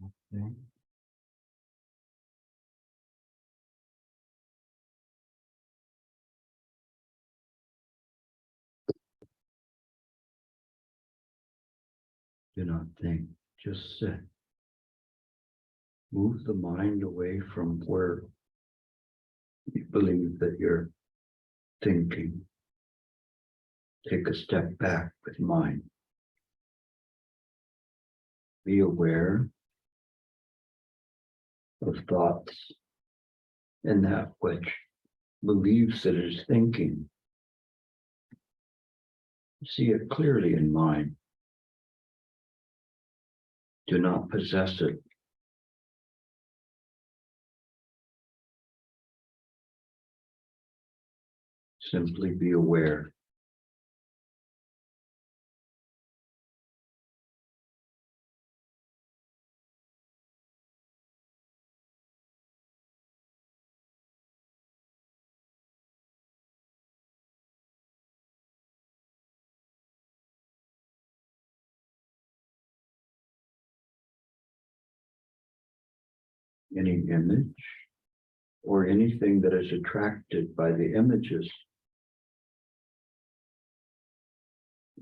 Okay. Do not think, just sit. Move the mind away from where you believe that you're thinking. Take a step back with mind. Be aware of thoughts and that which believes that it is thinking. See it clearly in mind. Do not possess it. Simply be aware. Any image or anything that is attracted by the images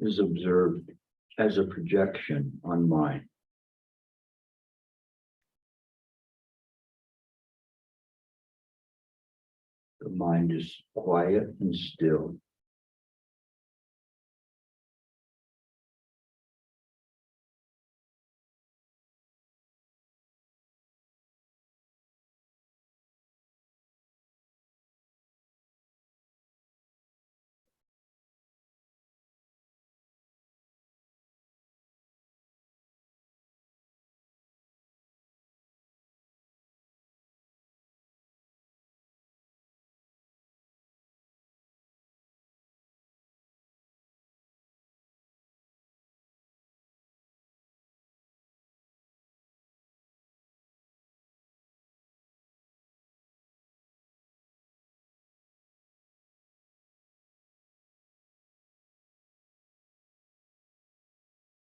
is observed as a projection on mind. The mind is quiet and still.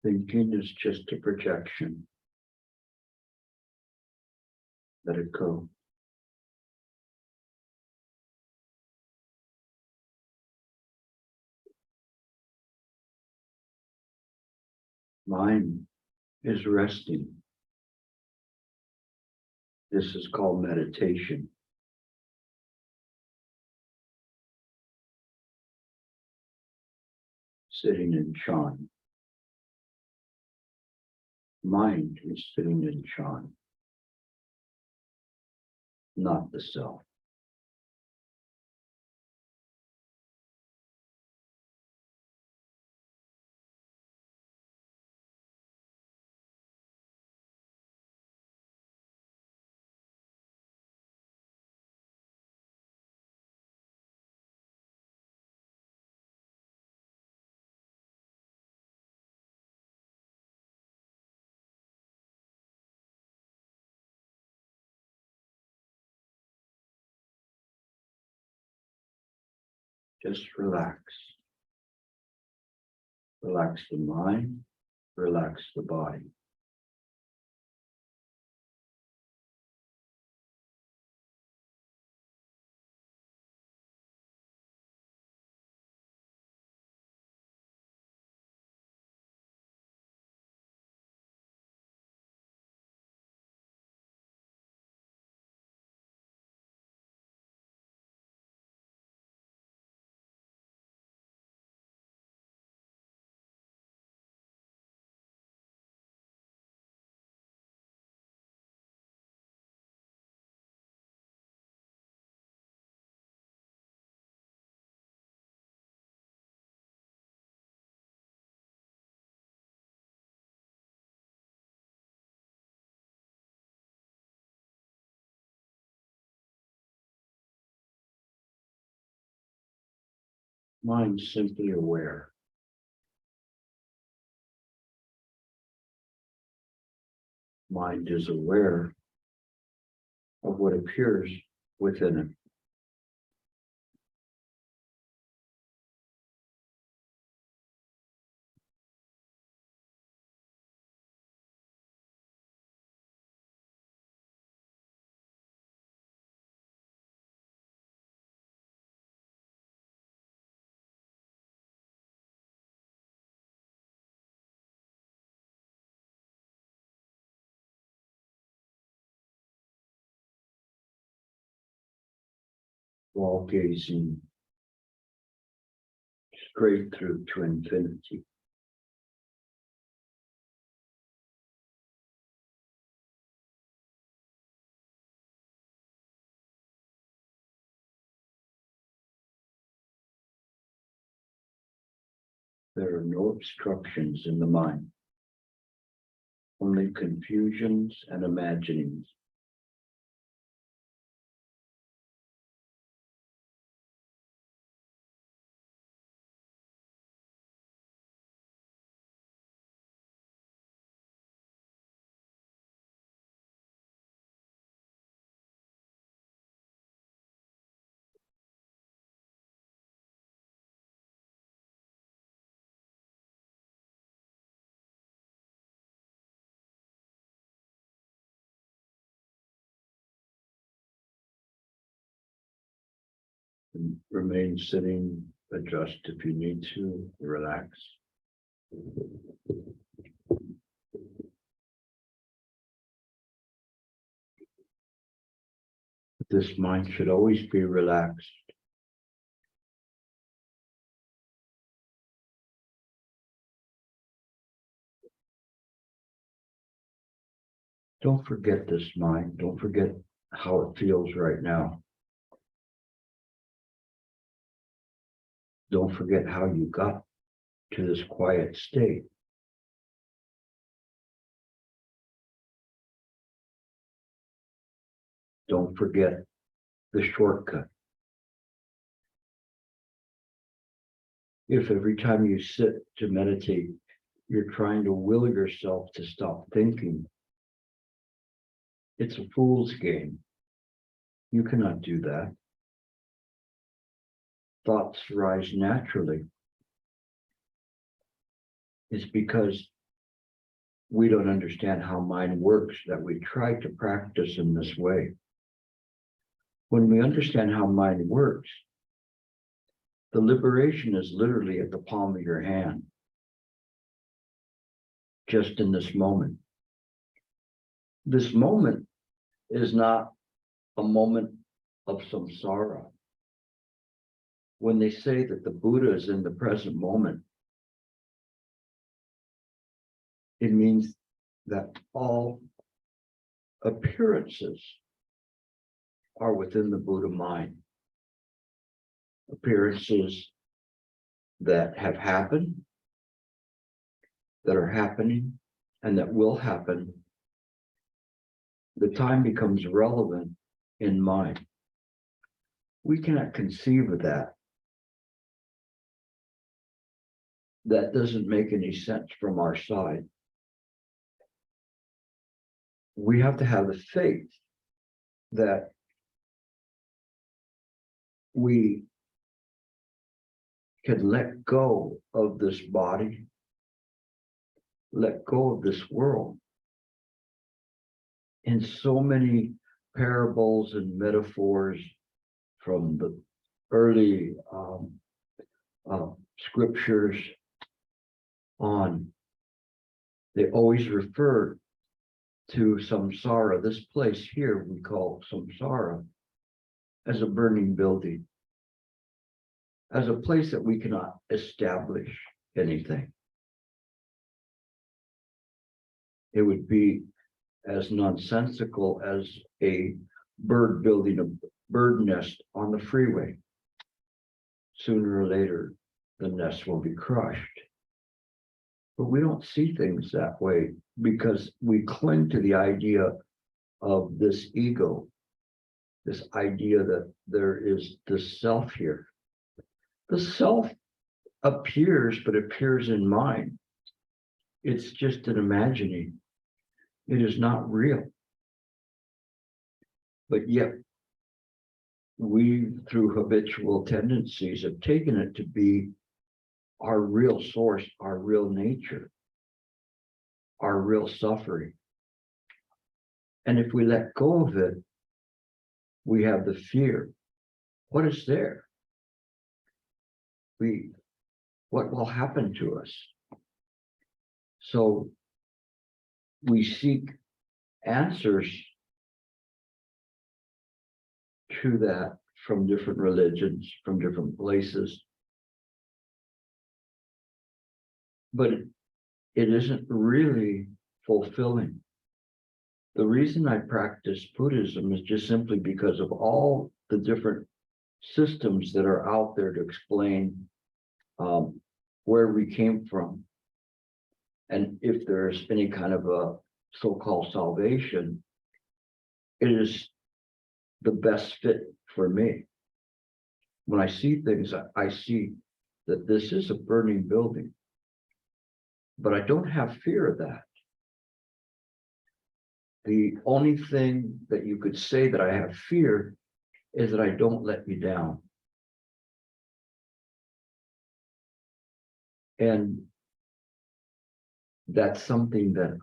Thinking is just a projection. Let it go. Mind is resting. This is called meditation. Sitting in Chan. Mind is sitting in Chan, not the self. Just relax. Relax the mind, relax the body. Mind simply aware. Mind is aware of what appears within it. while gazing straight through to infinity. There are no obstructions in the mind, only confusions and imaginings. And remain sitting, adjust if you need to, relax. This mind should always be relaxed. Don't forget this mind. Don't forget how it feels right now. Don't forget how you got to this quiet state. Don't forget the shortcut. If every time you sit to meditate, you're trying to will yourself to stop thinking, it's a fool's game. You cannot do that. Thoughts rise naturally. It's because we don't understand how mind works that we try to practice in this way. When we understand how mind works, the liberation is literally at the palm of your hand, just in this moment. This moment is not a moment of samsara. When they say that the Buddha is in the present moment, it means that all appearances are within the Buddha mind. Appearances that have happened, that are happening, and that will happen. The time becomes relevant in mind. We cannot conceive of that. That doesn't make any sense from our side. We have to have the faith that we can let go of this body, let go of this world. In so many parables and metaphors from the early scriptures on, they always refer to samsara, this place here we call samsara, as a burning building, as a place that we cannot establish anything. It would be as nonsensical as a bird building a bird nest on the freeway. Sooner or later, the nest will be crushed. But we don't see things that way because we cling to the idea of this ego, this idea that there is this self here. The self appears, but appears in mind. It's just an imagining. It is not real. But yet, we, through habitual tendencies, have taken it to be our real source, our real nature, our real suffering. And if we let go of it, we have the fear. What is there? What will happen to us? So we seek answers to that from different religions, from different places. But it isn't really fulfilling. The reason I practice Buddhism is just simply because of all the different systems that are out there to explain where we came from. And if there's any kind of a so-called salvation, it is the best fit for me. When I see things, I see that this is a burning building, but I don't have fear of that. The only thing that you could say that I have fear is that I don't let you down. And that's something that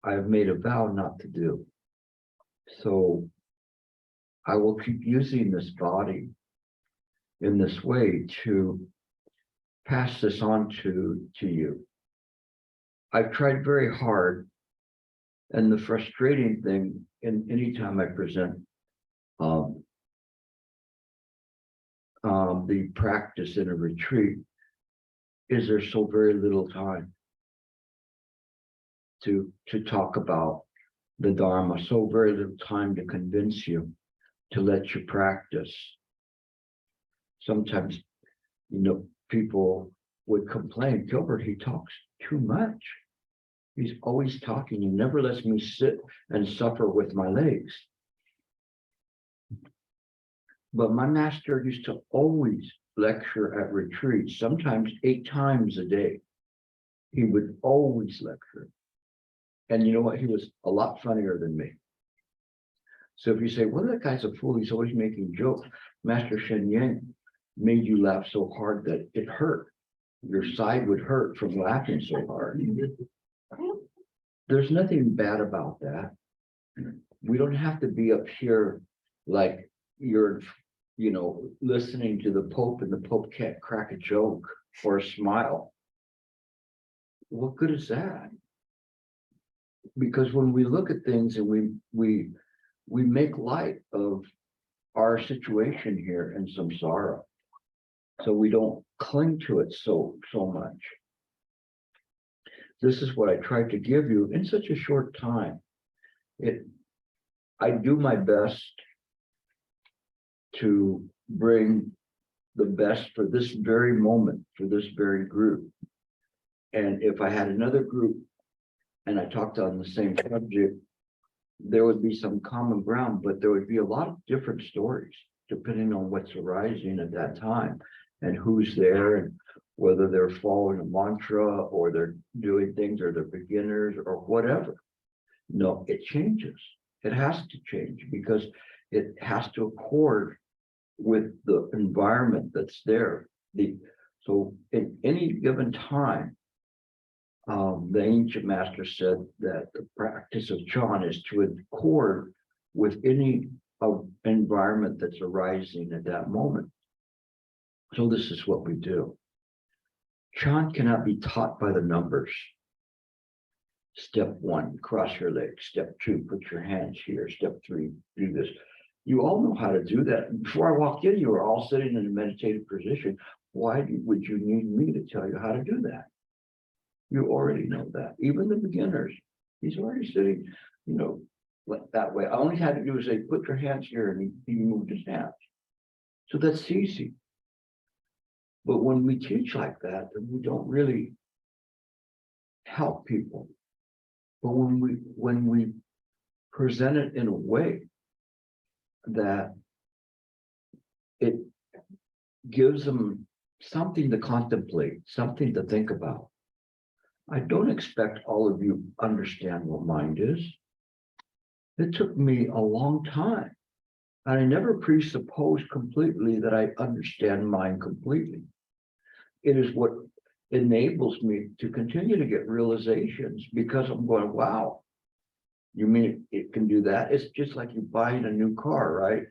I've made a vow not to do. So I will keep using this body in this way to pass this on to you. I've tried very hard, and the frustrating thing, in any time I present the practice in a retreat, is there so very little time to talk about the Dharma, so very little time to convince you to let you practice. Sometimes, people would complain, Gilbert, he talks too much. He's always talking. He never lets me sit and suffer with my legs. But my master used to always lecture at retreats, sometimes 8 times a day. He would always lecture. And you know what? He was a lot funnier than me. So if you say, well, that guy's a fool, he's always making jokes. Master Shen Yang made you laugh so hard that it hurt. Your side would hurt from laughing so hard. There's nothing bad about that. We don't have to be up here like you're, listening to the Pope and the Pope can't crack a joke or a smile. What good is that? Because when we look at things and we make light of our situation here in samsara, so we don't cling to it so much. This is what I tried to give you in such a short time. I do my best to bring the best for this very moment, for this very group. And if I had another group and I talked on the same subject, there would be some common ground, but there would be a lot of different stories depending on what's arising at that time and who's there and whether they're following a mantra or they're doing things or they're beginners or whatever. No, it changes. It has to change because it has to accord with the environment that's there. So in any given time, the ancient master said that the practice of Chan is to accord with any environment that's arising at that moment. So this is what we do. Chan cannot be taught by the numbers. Step 1, cross your legs. Step 2, put your hands here. Step 3, do this. You all know how to do that. Before I walked in, you were all sitting in a meditative position. Why would you need me to tell you how to do that? You already know that. Even the beginners, he's already sitting, like that way. I only had to do is say, put your hands here, and he moved his hands. So that's easy. But when we teach like that, then we don't really help people. But when we present it in a way that it gives them something to contemplate, something to think about. I don't expect all of you understand what mind is. It took me a long time. And I never presupposed completely that I understand mind completely. It is what enables me to continue to get realizations because I'm going, wow, you mean it can do that? It's just like you buying a new car, right?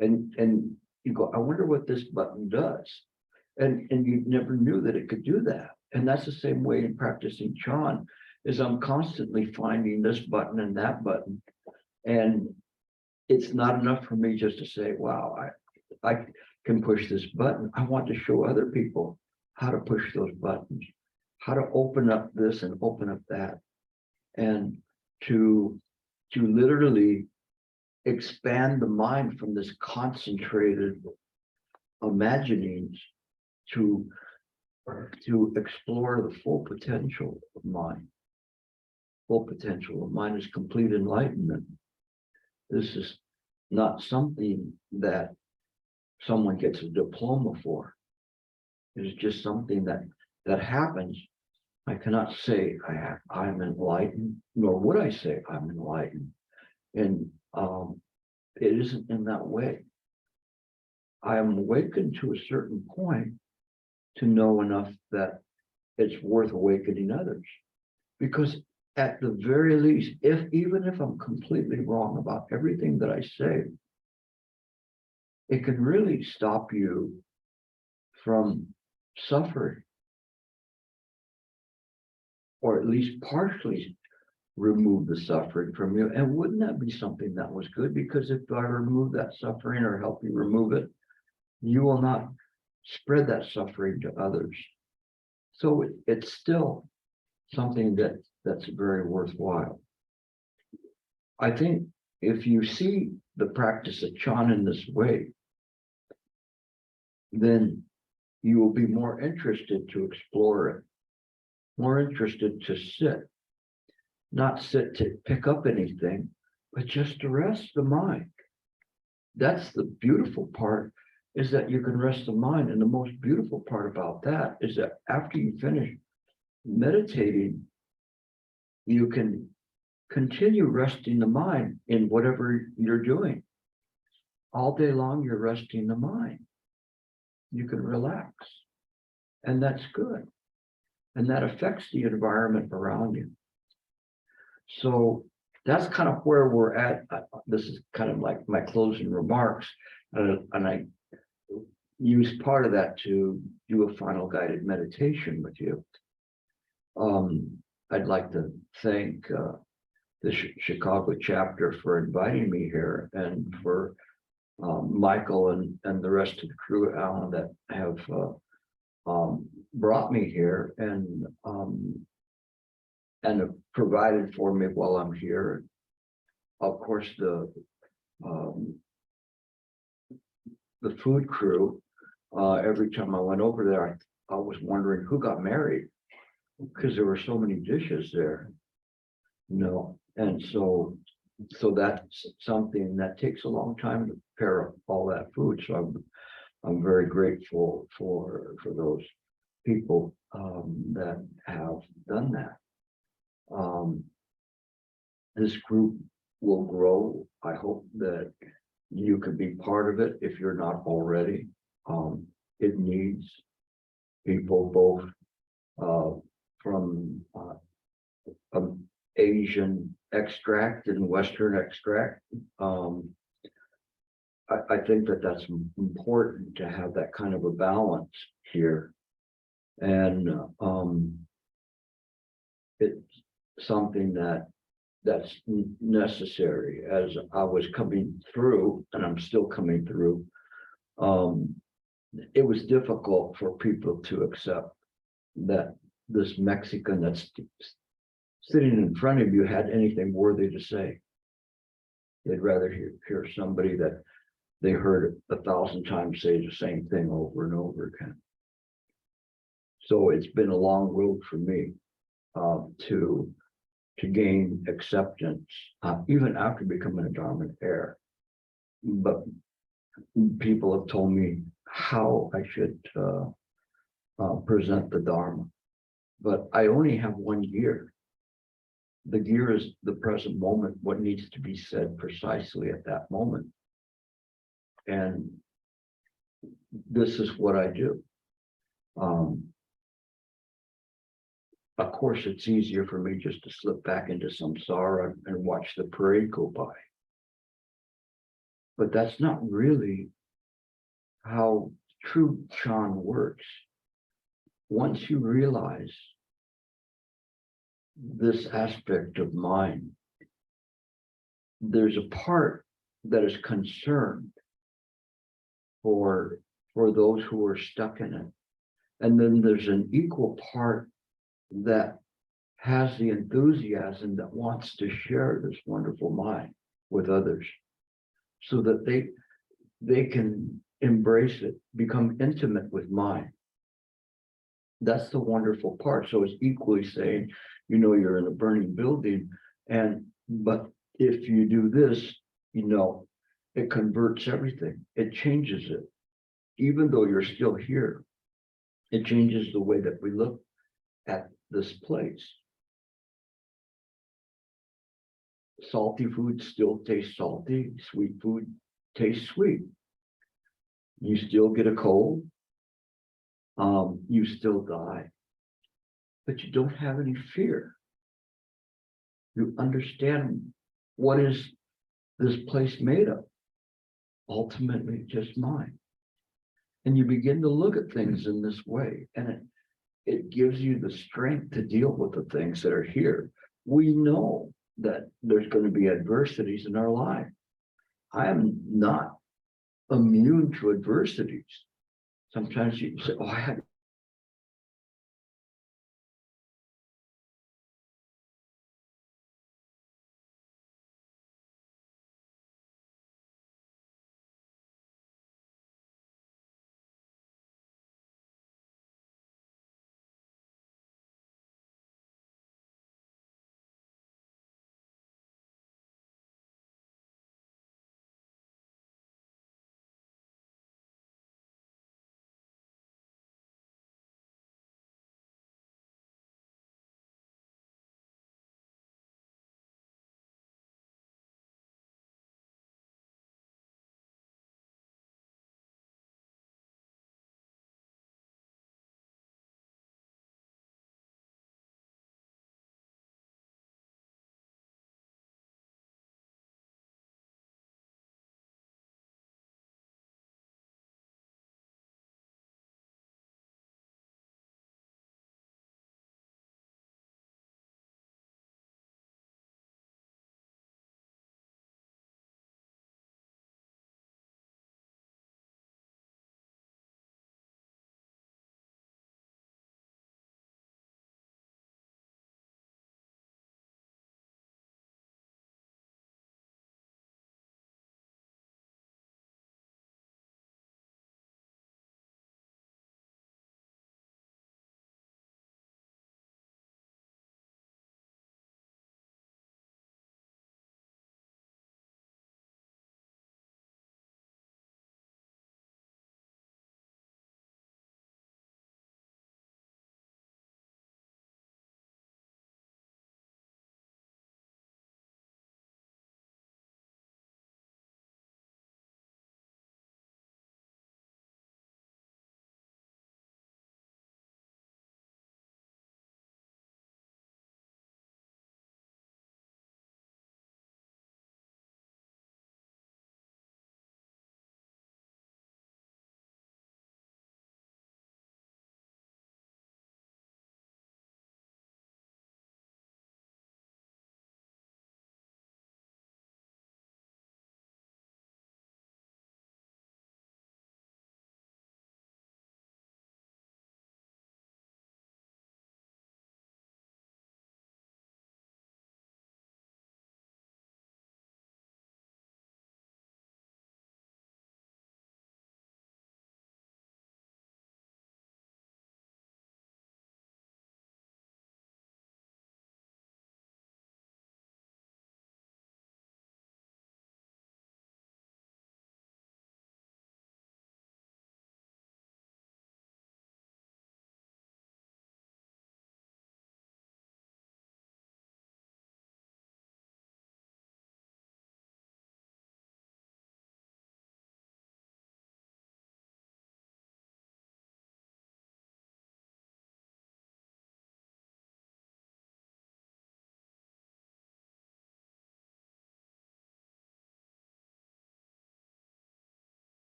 And you go, I wonder what this button does. And you never knew that it could do that. And that's the same way in practicing Chan, is I'm constantly finding this button and that button. And it's not enough for me just to say, wow, I can push this button. I want to show other people how to push those buttons, how to open up this and open up that, and to literally expand the mind from this concentrated imaginings to explore the full potential of mind. Full potential of mind is complete enlightenment. This is not something that someone gets a diploma for. It is just something that happens. I cannot say I'm enlightened, nor would I say I'm enlightened. And it isn't in that way. I am awakened to a certain point to know enough that it's worth awakening others. Because at the very least, even if I'm completely wrong about everything that I say, it can really stop you from suffering, or at least partially remove the suffering from you. And wouldn't that be something that was good? Because if I remove that suffering or help you remove it, you will not spread that suffering to others. So it's still something that's very worthwhile. I think if you see the practice of Chan in this way, then you will be more interested to explore it, more interested to sit, not sit to pick up anything, but just to rest the mind. That's the beautiful part, is that you can rest the mind. And the most beautiful part about that is that after you finish meditating, you can continue resting the mind in whatever you're doing. All day long, you're resting the mind. You can relax, and that's good. And that affects the environment around you. So that's kind of where we're at. This is kind of like my closing remarks. And I use part of that to do a final guided meditation with you. I'd like to thank the Chicago chapter for inviting me here, and for Michael and the rest of the crew, Alan, that have brought me here and have provided for me while I'm here. Of course, the food crew. Every time I went over there, I was wondering who got married, because there were so many dishes there. And so that's something that takes a long time to prepare all that food. So I'm very grateful for those people that have done that. This group will grow. I hope that you could be part of it if you're not already. It needs people both from Asian extract and Western extract. I think that's important to have that kind of a balance here. And it's something that's necessary. As I was coming through, and I'm still coming through, it was difficult for people to accept that this Mexican that's sitting in front of you had anything worthy to say. They'd rather hear somebody that they heard 1,000 times say the same thing over and over again. So it's been a long road for me to gain acceptance, even after becoming a Dharma heir. But people have told me how I should present the Dharma. But I only have one gear. The gear is the present moment, what needs to be said precisely at that moment. And this is what I do. Of course, it's easier for me just to slip back into samsara and watch the parade go by. But that's not really how true Chan works. Once you realize this aspect of mind, there's a part that is concerned for for those who are stuck in it. And then there's an equal part that has the enthusiasm that wants to share this wonderful mind with others so that they can embrace it, become intimate with mind. That's the wonderful part. So it's equally saying, you're in a burning building, but if you do this, it converts everything. It changes it. Even though you're still here, it changes the way that we look at this place. Salty food still tastes salty, sweet food tastes sweet. You still get a cold, you still die, but you don't have any fear. You understand what is this place made of? Ultimately, just mind. And you begin to look at things in this way, and it gives you the strength to deal with the things that are here. We know that there's going to be adversities in our life. I am not immune to adversities. Sometimes you say, oh, I had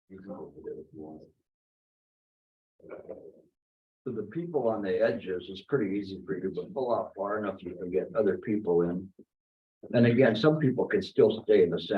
You can open it if you want. So the people on the edges is pretty easy for you, but pull out far enough you can get other people in. And again, some people can still stay in the center.